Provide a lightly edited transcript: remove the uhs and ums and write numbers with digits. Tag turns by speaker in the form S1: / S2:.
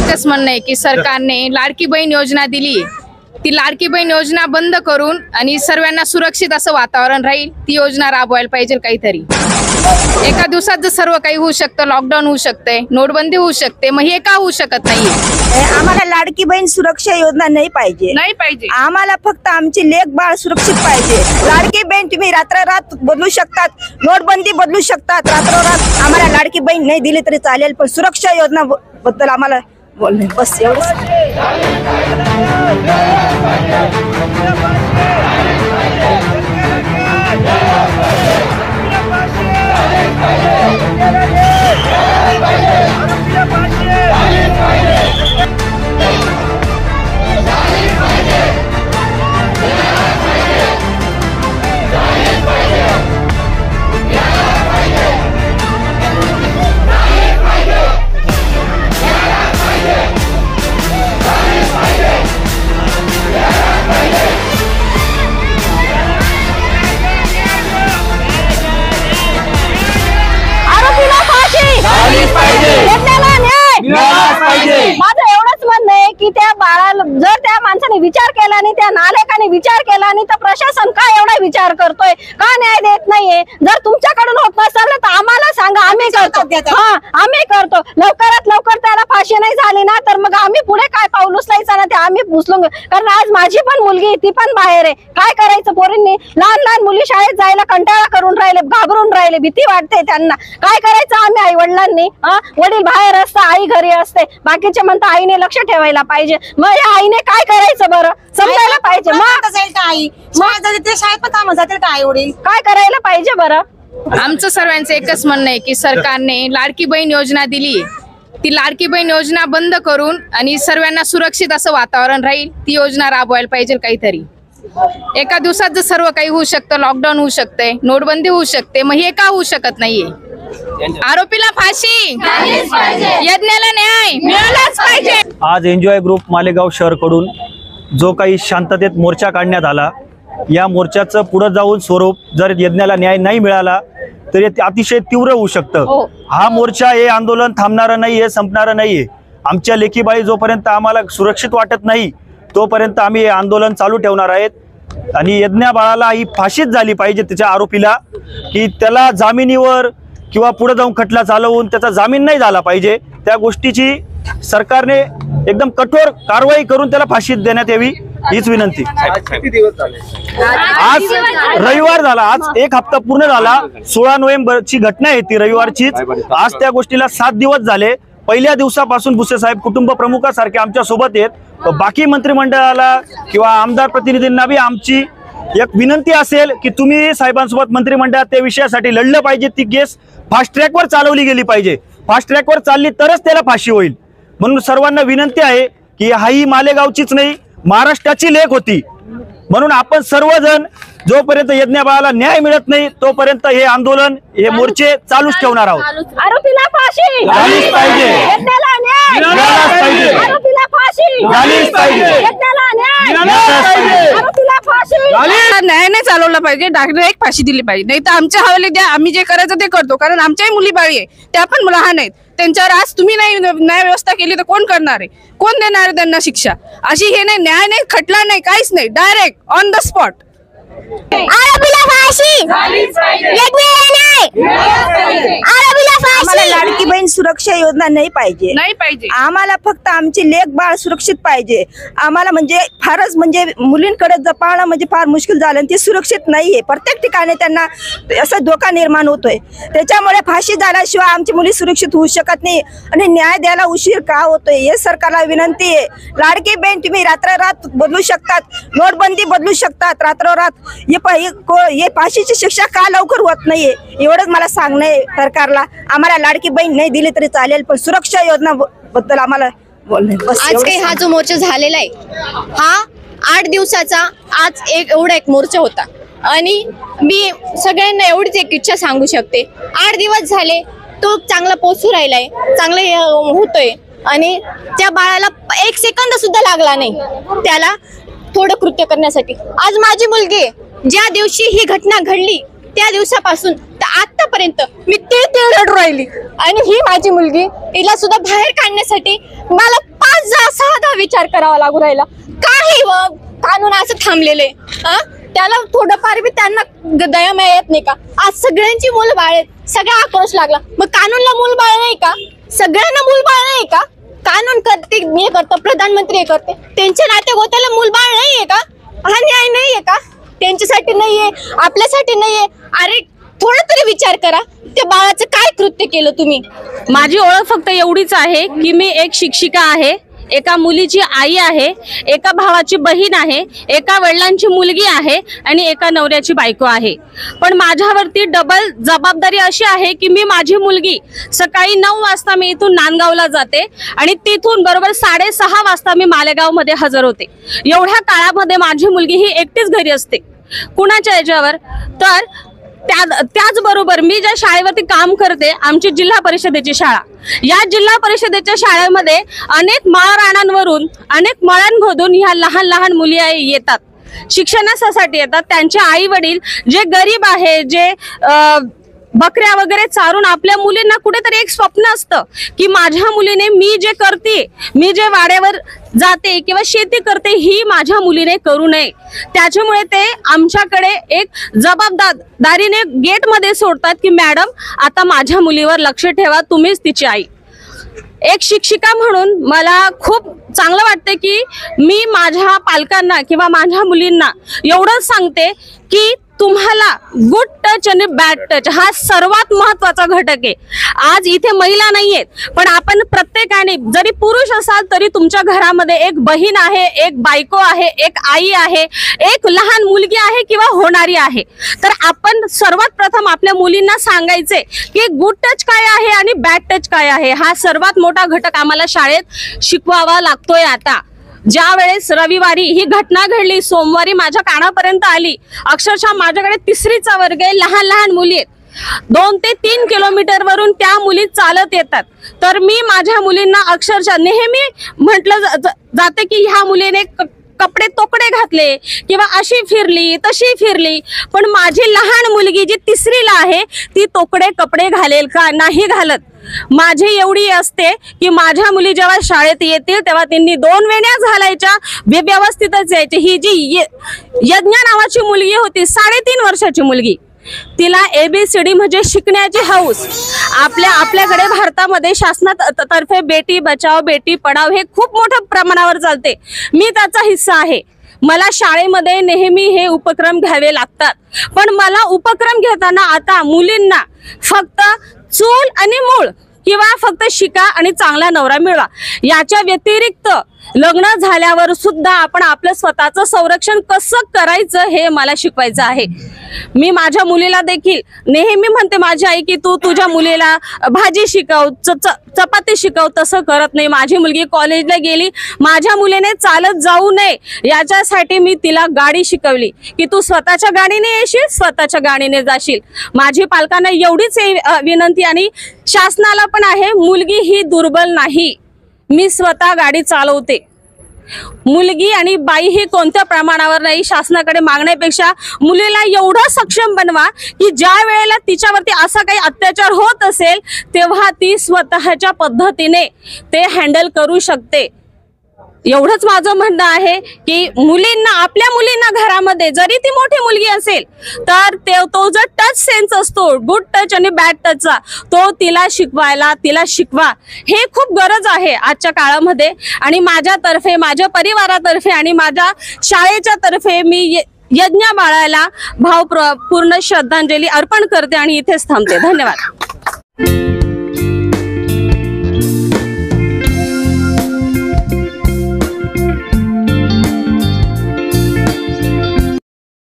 S1: एकच म्हणणं आहे की सरकारने लाडकी बहीण योजना दिली, ती लाडकी बहीण योजना बंद करून आणि सर्वांना सुरक्षित असं वातावरण राहील ती योजना राबवायला पाहिजे काहीतरी। एका दिवसात जर सर्व काही होऊ शकतं, लॉकडाऊन होऊ शकते, नोटबंदी होऊ शकते, मग हे का होऊ शकत नाहीये?
S2: आम्हाला लाडकी बहीण सुरक्षा योजना नाही पाहिजे। आम्हाला फक्त आमची लेक बाळ सुरक्षित पाहिजे। लाडकी बहीण तुम्ही रात्र-रात बदलू शकतात, नोटबंदी बदलू शकतात, रात्र-रात आम्हाला लाडकी बहीण नाही दिली तरी चालेल, पण सुरक्षा योजना बद्दल आम्हाला बोलणे बस एवढंच।
S3: माझं एवढंच म्हणणं आहे की त्या बाळाला जर त्या माणसाने विचार केला नाही, त्या नालायकाने विचार केला नाही, तर प्रशासन का एवढा विचार करतोय, का न्याय देत नाहीये? जर तुमच्याकडून होत नसेल तर आम्हाला सांगा, आम्ही करतो। आम्ही करतो। लवकरात लवकर त्याला फाशी नाही झाली ना तर मग आम्ही पुढे काय पाऊल उचलायचं ना ते आम्ही उचलून, कारण आज माझी पण मुलगी ती पण बाहेर आहे। काय करायचं? पोरींनी लहान लहान मुली शाळेत जायला कंटाळा करून राहिले, घाबरून राहिले, भीती वाटते त्यांना। काय करायचं आम्ही आई वडिलांनी? वडील बाहेर असतं, आई घरी असते, बाकीचे म्हणतात आईने लक्ष ठेवायला पाहिजे। मग या आईने काय करायचं बरं? समजायला पाहिजे। मग
S2: आई शाळेत पण कामं जातील का? आई वडील
S3: काय करायला पाहिजे बरं?
S1: आमचं सर्वांचं एकच म्हणणं आहे की सरकारने लाडकी बहीण योजना दिली, ती लाडकी बहीण योजना बंद करून आणि सर्वांना सुरक्षित असं वातावरण राहील ती योजना राबवायला पाहिजे काहीतरी। एका दिवसात जर सर्व काही होऊ शकतं, लॉकडाऊन होऊ शकते, नोटबंदी होऊ शकते, मग हे का होऊ शकत नाहीये? आरोपीला फाशी, यज्ञाला न्याय मिळालाच पाहिजे।
S4: आज एन्जॉय ग्रुप मालेगाव शहर कडून जो काही शांततेत मोर्चा काढण्यात आला, या मोर्चाचं पुढे जाऊन स्वरूप जर यज्ञाला न्याय नाही मिळाला तर ते अतिशय तीव्र होऊ शकतं। हा मोर्चा, हे आंदोलन थांबणारं नाही, हे संपणारं नाहीये। आमच्या लेकीबाई जोपर्यंत आम्हाला सुरक्षित वाटत नाही तोपर्यंत आम्ही हे आंदोलन चालू ठेवणार आहेत। आणि यज्ञा बाळाला ही फाशीच झाली पाहिजे, त्याच्या आरोपीला, की त्याला जामिनीवर किंवा पुढे जाऊन खटला चालवून त्याचा जामीन नाही झाला पाहिजे। त्या गोष्टीची सरकारने एकदम कठोर कारवाई करून त्याला फाशी देण्यात यावी हीच विनंती। आज रविवार झाला, आज एक हप्ता पूर्ण झाला। 16 नोव्हेंबरची घटना आहे ती, रविवारचीच। आज त्या गोष्टीला 7 दिवस झाले। पहिल्या दिवसापासून भुसे साहेब कुटुंब प्रमुखासारखे आमच्या सोबत आहेत। बाकी मंत्रिमंडळाला किंवा आमदार प्रतिनिधींना बी आमची एक विनंती असेल की तुम्ही साहेबांसोबत मंत्रिमंडळात त्या विषयासाठी लढलं पाहिजे। ती केस फास्ट ट्रॅकवर चालवली गेली पाहिजे, फास्ट ट्रॅकवर चालली तरच त्याला फाशी होईल। म्हणून सर्वांना विनंती आहे की ही मालेगावचीच नाही, महाराष्ट्राची लेख होती। म्हणून आपण सर्वजण जोपर्यंत यज्ञा बाळाला न्याय मिळत नाही तोपर्यंत हे आंदोलन, हे मोर्चे चालूच ठेवणार आहोत।
S3: आरोपीला फाशी
S4: झालीच पाहिजे,
S3: यज्ञाला न्याय
S4: मिळालाच पाहिजे,
S3: आरोपीला फाशी
S4: झालीच पाहिजे,
S3: यज्ञाला न्याय
S4: मिळालाच पाहिजे,
S3: आरोपीला फाशी।
S5: न्याय नाही चालवला पाहिजे, डायरेक्ट फाशी दिली पाहिजे, नाही तर आमच्या हवाले द्या, आम्ही जे करायचं ते करतो। कारण आमच्याही मुली बाळी आहे, त्या पण लहान आहेत, त्यांच्यावर आज तुम्ही नाही न्याय व्यवस्था केली तर कोण करणार आहे? कोण देणार आहे त्यांना शिक्षा? अशी हे नाही, न्याय नाही, खटला नाही, काहीच नाही, डायरेक्ट ऑन द स्पॉट।
S3: आरोपीला फाशी यज्ञाला न्याय आरोपीला फाशी।
S2: आम्हाला लाडकी बहीण सुरक्षा योजना नाही पाहिजे। आम्हाला फक्त आमची लेक बाळ सुरक्षित पाहिजे। आम्हाला म्हणजे फारच म्हणजे मुलींकडे जपाळणं म्हणजे फार मुश्किल झालं, आणि ते सुरक्षित नाहीये। प्रत्येक ठिकाणी त्यांना असं धोका निर्माण होतोय, त्याच्यामुळे फाशी झाल्याशिवाय आमची मुली सुरक्षित होऊ शकत नाही। आणि न्याय द्यायला उशीर का होतोय हे सरकारला विनंती आहे। लाडकी बहीण तुम्ही रात्र-रात बदलू शकतात, नोटबंदी बदलू शकतात, रात्र-रात हे फाशीची शिक्षा का लवकर होत नाहीये एवढंच मला सांगणं आहे सरकारला। आम्हाला लाडकी बहीण नाही दिली तरी चालेल, पण सुरक्षा योजना बद्दल आम्हाला बोलणे बस।
S6: आज काही हा जो मोर्चा झालेला आहे हा 8 दिवसाचा आज एवढा एक मोर्चा होता। आणि मी सगळ्यांना एवढीच एक इच्छा सांगू शकते, 8 दिवस झाले तो चांगला पोचू राहिलाय, चांगले होतोय, आणि त्या बाळाला 1 सेकंद सुद्धा लागला नाही त्याला थोडं कृत्य करण्यासाठी। आज माझी मुलगी ज्या दिवशी ही घटना घडली त्या दिवसापासून तर आतापर्यंत आतापर्यंत मी तीळ रडू राहिली आणि ही माझी मुलगी, हिला सुद्धा बाहेर काढण्यासाठी मला 5-6 विचार करावा लागू राहिला. काही कानून असं थांबलेले, त्याला थोडंफार बी त्यांना दयामाया येत नाही का? आज सगळ्यांची मूल बाळ आहेत, सगळा आक्रोश लागला. मग कानूनला मूल बाळ नाही का? सगळ्यांना मूल बाळ नाही का? कानून करते, हे करतं, प्रधानमंत्री हे करते, त्यांच्या नाते गोत्याला मूल बाळ नाहीये का? हा न्याय नाहीये का? त्यांच्यासाठी नाहीये, आपल्यासाठी नाहीये. अरे थोडा तरी विचार करा, त्या बाळाचं काय कृत्य केलं तुम्ही?
S5: माझी ओळख फक्त एवढीच आहे की मी एक शिक्षिका आहे, एका मुलीची आई आहे, एका भावाची बहीण आहे, एका वडिलांची मुलगी आहे आणि एका नवऱ्याची बायको आहे. पण माझ्यावरती डबल जबाबदारी अशी आहे की मी माझी मुलगी सकाळी 9 वाजता मी इथून नांदगावला जाते आणि तिथून बरोबर 6:30 वाजता मी मालेगाव मध्ये हजर होते. एवढ्या काळामध्ये माझी मुलगी ही एकटीच घरी असते. कुणाच्या याच्यावर? तर त्याचबरोबर मी ज्या शाळेवरती काम करते, आमची जिल्हा परिषदेची शाळा, या जिल्हा परिषदेच्या शाळेमध्ये अनेक माळरानांवरून, अनेक मळ्यांमधून ह्या लहान लहान मुली येतात, शिक्षणासाठी येतात. त्यांचे आई वडील जे गरीब आहे, जे बकऱ्या वगैरे चारून आपल्या मुलींना कुठेतरी एक स्वप्न असतं की माझ्या मुलीने मी जे करते, मी जे वाड्यावर जाते किंवा शेती करते, ही माझ्या मुलीने करू नये. त्याच्यामुळे ते आमच्याकडे एक जबाबदारीने गेट मध्ये सोडतात की मॅडम आता माझ्या मुलीवर लक्ष ठेवा, तुम्हीच तिची आई. एक शिक्षिका म्हणून मला खूप चांगलं वाटते की मी माझ्या पालकांना किंवा माझ्या मुलींना एवढंच सांगते की तुम्हाला गुड टच आणि बॅड टच हा सर्वात महत्वाचा घटक आहे. आज इथे महिला नाहीयेत, पण आपण प्रत्येकाने, जरी पुरुष असाल तरी तुमच्या घरामध्ये एक बहीण आहे, एक बायको आहे, एक आई आहे, एक लहान मुलगी आहे किंवा होणारी आहे. तर आपण सर्वात प्रथम आपल्या मुलींना सांगायचे की गुड टच काय आहे आणि बॅड टच काय आहे. हा सर्वात मोठा घटक आम्हाला शाळेत शिकवावा लागतोय. आता ज्या वेळेस रविवारी ही घटना घडली, सोमवारी माझ्या कानापर्यंत आली, अक्षरशः माझ्याकडे 3रीचा वर्ग आहे, लहान लहान मुली आहेत, 2 ते 3 किलोमीटर वरून त्या मुली चालत येतात. तर मी माझ्या मुलींना अक्षरशः नेहमी म्हटलं जाते की ह्या मुलीने कपडे तोकडे घातले किंवा अशी फिरली तशी फिरली, पण माझी लहान मुलगी जी 3रीला आहे ती तोकडे कपडे घालेल का? नाही घालत. माझी एवढी असते की माझ्या मुली जेव्हा शाळेत येतील तेव्हा त्यांनी 2 वेण्या घालायच्या, व्यवस्थितच यायचे. ही जी यज्ञा नावाची मुलगी होती, 3.5 वर्षाची मुलगी, तिला ABCD म्हणजे शिकण्याची हौस. आपल्याकडे भारतामध्ये शासनातर्फे बेटी बचाव बेटी पढाव हे खूप मोठ्या प्रमाणावर चालते. मी त्याचा हिस्सा आहे. मला शाळेमध्ये नेहमी हे उपक्रम घ्यावे लागतात, पण मला उपक्रम घेताना आता मुलींना फक्त चूल आणि मूळ किंवा फक्त शिका आणि चांगला नवरा मिळवा, याच्या व्यतिरिक्त लग्न झाल्यावर सुद्धा आपण आपलं स्वतःचं संरक्षण कसं करायचं हे मला शिकवायचं आहे. मी माझ्या मुलीला देखील नेहमी म्हणते, माझी आई, की तू तुझ्या मुलीला भाजी शिकव, चपाती शिकव. तसं करत नाही. माझी मुलगी कॉलेजला गेली, माझ्या मुलीने चालत जाऊ नये याच्यासाठी मी तिला गाडी शिकवली की तू स्वतःच्या गाडीने येशील, स्वतःच्या गाडीने जाशील. माझी पालकांना एवढीच विनंती आणि शासनाला पण आहे, मुलगी ही दुर्बल नाही. मी स्वतः गाडी चालवते. मुलगी आणि बाई ही कोणत्या प्रमाणावर नाही, शासनाकडे मागण्यापेक्षा मुलीला एवढं सक्षम बनवा की ज्या वेळेला तिच्यावरती असा काही अत्याचार होत असेल तेव्हा ती स्वतःच्या पद्धतीने ते हँडल करू शकते. एवढंच माझं म्हणणं आहे की मुलींना, आपल्या मुलींना घरामध्ये जरी ती मोठी मुलगी असेल तर तो जो टच सेन्स असतो, गुड टच आणि बॅड टचचा, तो तिला शिकवा. हे खूप गरज आहे आजच्या काळामध्ये. आणि माझ्यातर्फे, माझ्या परिवारातर्फे आणि माझ्या शाळेच्या तर्फे मी यज्ञा बाळाला भावपूर्ण श्रद्धांजली अर्पण करते आणि इथेच थांबते. धन्यवाद.